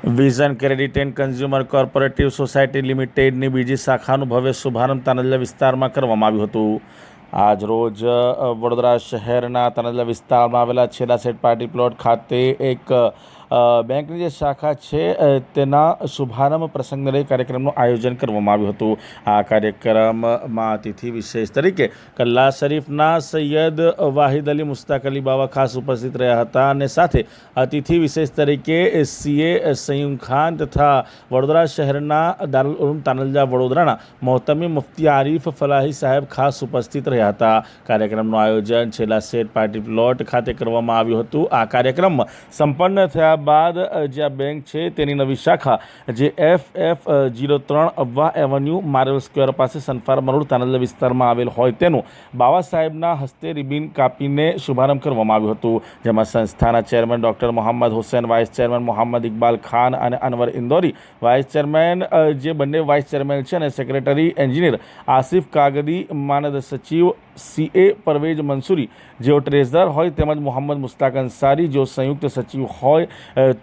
Vision credit and consumer corporative society લિમિટેડની બીજી શાખાનું ભવ્ય શુભારંભ તાનલા વિસ્તારમાં કરવામાં આવ્યું હતું. આજ રોજ વડોદરા શહેરના તાનલા વિસ્તારમાં આવેલા છેલ્લા સેટ પાર્ટી પ્લોટ ખાતે એક બેંકની જે શાખા છે તેના શુભારંભ પ્રસંગને લઈ કાર્યક્રમનું આયોજન કરવામાં આવ્યું હતું. આ કાર્યક્રમમાં અતિથિ વિશેષ તરીકે કલ્લા શરીફના સૈયદ વાહિદ અલી મુસ્તાક અલી બાવા ખાસ ઉપસ્થિત રહ્યા હતા અને સાથે અતિથિ વિશેષ તરીકે સીએ સયુમ ખાન તથા વડોદરા શહેરના દારુલ ઉલૂમ તાનલજા વડોદરાના મોહતમી મુફ્તી આરીફ ફલાહી સાહેબ ખાસ ઉપસ્થિત રહ્યા હતા. કાર્યક્રમનું આયોજન છેલ્લા સેટ પાર્ટી પ્લોટ ખાતે કરવામાં આવ્યું હતું. આ કાર્યક્રમ સંપન્ન થયા બાદ જે આ બેંક છે તેની નવી શાખા જે FF03 અવ્વા એવન્યુ માર્બલ સ્ક્વેર પાસે સનફાર્મા રોડ તાનલા વિસ્તારમાં આવેલ હોય તેનું બાવા સાહેબના હસ્તે રિબિન કાપીને શુભારંભ કરવામાં આવ્યું હતું. જેમાં સંસ્થાના chairman doctor Mohammad Hussain, vice chairman Mohammad Iqbal Khan અને અનવર ઇન્દોરી વાઇસ ચેરમેન, જે બંને વાઇસ ચેરમેન છે, અને સેક્રેટરી એન્જિનિયર આસિફ કાગદી, માનદ સચિવ CA પરવેજ મંસૂરી જેઓ ટ્રેઝરર હોય, તેમજ મોહમ્મદ મુસ્તાક અંસારી જેઓ સંયુક્ત સચિવ હોય,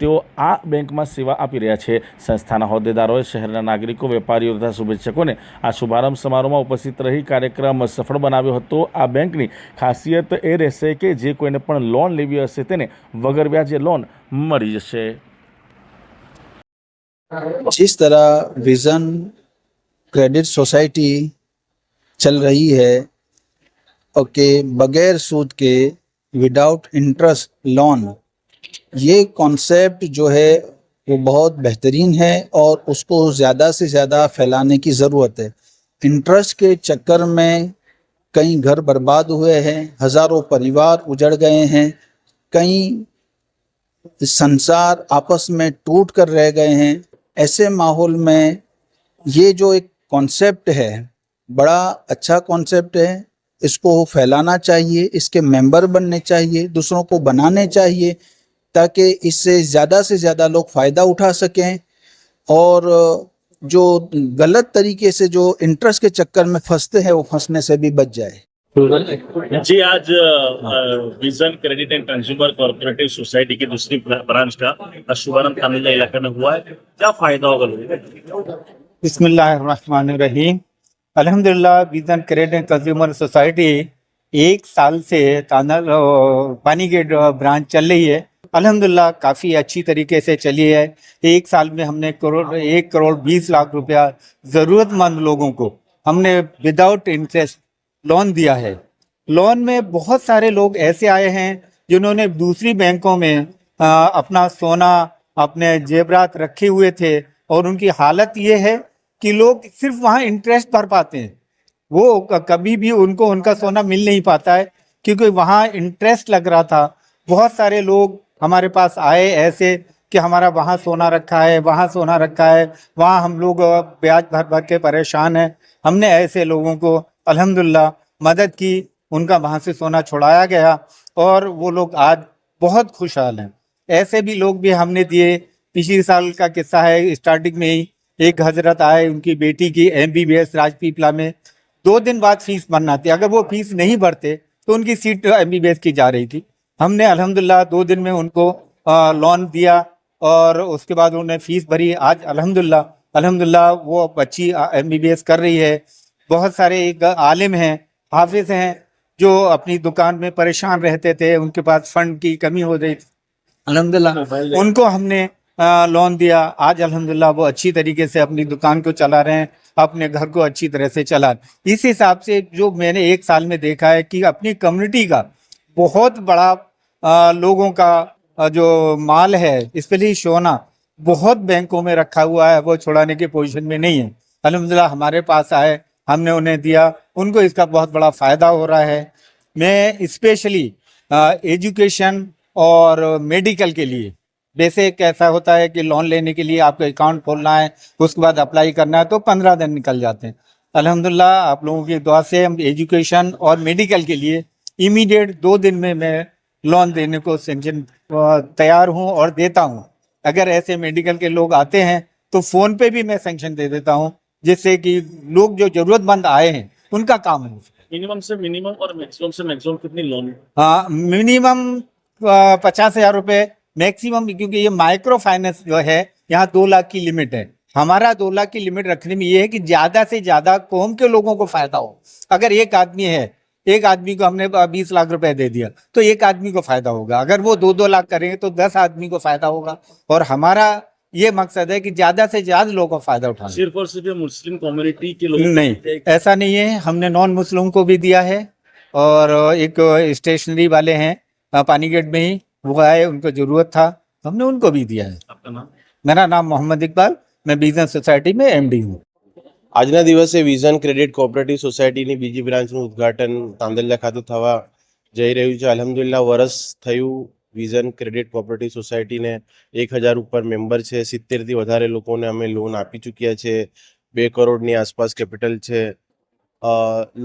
તેઓ આ બેંકમાં સેવા આપી રહ્યા છે. સંસ્થાના હોદ્દેદારોએ શહેરના નાગરિકો, વેપારીઓ તથા શુભેચ્છકોને આ શુભારંભ સમારોહમાં ઉપસ્થિત રહી કાર્યક્રમ સફળ બનાવ્યો હતો. આ બેંકની ખાસિયત એ રહેશે કે જે કોઈને પણ લોન લેવી હશે તેને વગર વ્યાજે લોન મળી જશે. जिस तरह विजन क्रेडिट सोसाइटी चल रही है और के बगैर सूद के विदाउट इंटरेस्ट लोन, ये कॉन्सेप्ट जो है वो बहुत बेहतरीन है और उसको ज़्यादा से ज़्यादा फैलाने की ज़रूरत है. इंटरेस्ट के चक्कर में कई घर बर्बाद हुए हैं, हज़ारों परिवार उजड़ गए हैं, कई संसार आपस में टूट कर रह गए हैं. ऐसे माहौल में ये जो एक कॉन्सेप्ट है बड़ा अच्छा कॉन्सेप्ट है. इसको फैलाना चाहिए, इसके मेंबर बनने चाहिए, दूसरों को बनाने चाहिए ताकि इससे ज़्यादा से ज़्यादा लोग फ़ायदा उठा सकें और जो गलत तरीके से जो इंटरेस्ट के चक्कर में फंसते हैं वो फंसने से भी बच जाए. जी, आज vision credit and consumer cooperative society की दूसरी ब्रांच का शुभारंभ तानला इलाके में हुआ है. क्या फायदा होगा लोगों को? बिस्मिल्लाहिर्रहमानिर्रहीम. अल्हम्दुलिल्लाह vision credit and consumer society 1 साल से पानी गेट ब्रांच चल रही है. अल्हम्दुलिल्लाह काफ़ी अच्छी तरीके से चली है. 1 साल में हमने 1 करोड़ 20 लाख रुपया ज़रूरतमंद लोगों को हमने विदाउट इंटरेस्ट लोन दिया है. लोन में बहुत सारे लोग ऐसे आए हैं जिन्होंने दूसरी बैंकों में अपना सोना, अपने जेवरात रखे हुए थे और उनकी हालत ये है कि लोग सिर्फ वहाँ इंटरेस्ट भर पाते हैं. वो कभी भी उनको उनका सोना मिल नहीं पाता है क्योंकि वहाँ इंटरेस्ट लग रहा था. बहुत सारे लोग हमारे पास आए ऐसे कि हमारा वहाँ सोना रखा है, वहाँ सोना रखा है, वहाँ हम लोग ब्याज भर भर के परेशान हैं. हमने ऐसे लोगों को अल्हम्दुलिल्लाह मदद की, उनका वहाँ से सोना छुड़ाया गया और वो लोग आज बहुत खुशहाल हैं. ऐसे भी लोग भी हमने दिए. पिछले साल का किस्सा है, स्टार्टिंग में ही एक हजरत आए, उनकी बेटी की MBBS राजपीपला में 2 दिन बाद फीस भरना थी. अगर वो फीस नहीं भरते तो उनकी सीट MBBS की जा रही थी. हमने अल्हम्दुलिल्लाह 2 दिन में उनको लोन दिया और उसके बाद उन्होंने फीस भरी. आज अल्हम्दुलिल्लाह वो अच्छी MBBS कर रही है. बहुत सारे एक आलिम हैं, हाफिज हैं, जो अपनी दुकान में परेशान रहते थे, उनके पास फंड की कमी हो गई. अल्हम्दुलिल्लाह उनको हमने लोन दिया. आज अल्हम्दुलिल्लाह वो अच्छी तरीके से अपनी दुकान को चला रहे हैं, अपने घर को अच्छी तरह से चला. इस हिसाब से जो मैंने 1 साल में देखा है कि अपनी कम्युनिटी का बहुत बड़ा लोगों का जो माल है, स्पेशली सोना बहुत बैंकों में रखा हुआ है, वो छुड़ाने की पोजीशन में नहीं है. अल्हम्दुलिल्लाह हमारे पास आए, हमने उन्हें दिया, उनको इसका बहुत बड़ा फ़ायदा हो रहा है. मैं स्पेशली एजुकेशन और मेडिकल के लिए, बेसिक ऐसा होता है कि लोन लेने के लिए आपको अकाउंट खोलना है, उसके बाद अप्लाई करना है तो 15 दिन निकल जाते हैं. अल्हम्दुलिल्लाह आप लोगों की दुआ से हम एजुकेशन और मेडिकल के लिए इमीडिएट 2 दिन में मैं लोन देने को सेंक्शन तैयार हूँ और देता हूँ. अगर ऐसे मेडिकल के लोग आते हैं तो फ़ोन पे भी मैं सेंक्शन दे देता हूँ, जिससे कि लोग जो ज़रूरतमंद आए हैं उनका काम है. मिनिमम से मिनिमम और मैक्सिमम से मैक्सिमम कितनी लोन? हाँ, मिनिमम 50,000 रुपये, मैक्सिमम, क्योंकि ये माइक्रो फाइनेंस जो है यहाँ 2 लाख की लिमिट है। हमारा 2 लाख की लिमिट रखने में ये है कि ज्यादा से ज्यादा कौम के लोगों को फायदा हो। अगर एक आदमी है, एक आदमी को हमने 20 लाख रुपए दे दिया तो एक आदमी को फायदा होगा। अगर वो 2-2 लाख करेंगे तो 10 आदमी को फायदा होगा। और हमारा ये मकसद है कि ज्यादा से ज्यादा लोगों को फायदा उठाना। सिर्फ और सिर्फ ये मुस्लिम कम्युनिटी के लोग नहीं, ऐसा नहीं है। हमने नॉन मुस्लिम को भी दिया है और एक स्टेशनरी वाले हैं पानीगेट में ही, वो आए, उनको जरूरत था, हमने उनको भी दिया है। आपका नाम? मेरा नाम मोहम्मद इकबाल, मैं बिजनेस सोसाइटी में एमडी हूँ। આજના દિવસે વિઝન ક્રેડિટ કોઓપરેટિવ સોસાયટીની બીજી બ્રાન્ચનું ઉદ્ઘાટન તાંદલિયા ખાતે થવા જઈ રહ્યું છે. અલ્હમ્દુલિલ્લાહ વરસ થયું વિઝન ક્રેડિટ કોઓપરેટિવ સોસાયટીને 1000 ઉપર મેમ્બર છે. 70થી વધારે લોકોને અમે લોન આપી ચૂક્યા છે. 2 કરોડની આસપાસ કેપિટલ છે.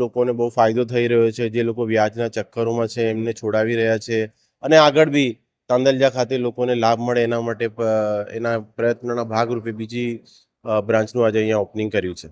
લોકોને બહુ ફાયદો થઈ રહ્યો છે. જે લોકો વ્યાજના ચક્કરોમાં છે એમને છોડાવી રહ્યા છે અને આગળ બી તાંદલિયા ખાતે લોકોને લાભ મળે એના માટે એના પ્રયત્નોના ભાગરૂપે બીજી બ્રાન્ચનું આજે અહીંયા ઓપનિંગ કર્યું છે.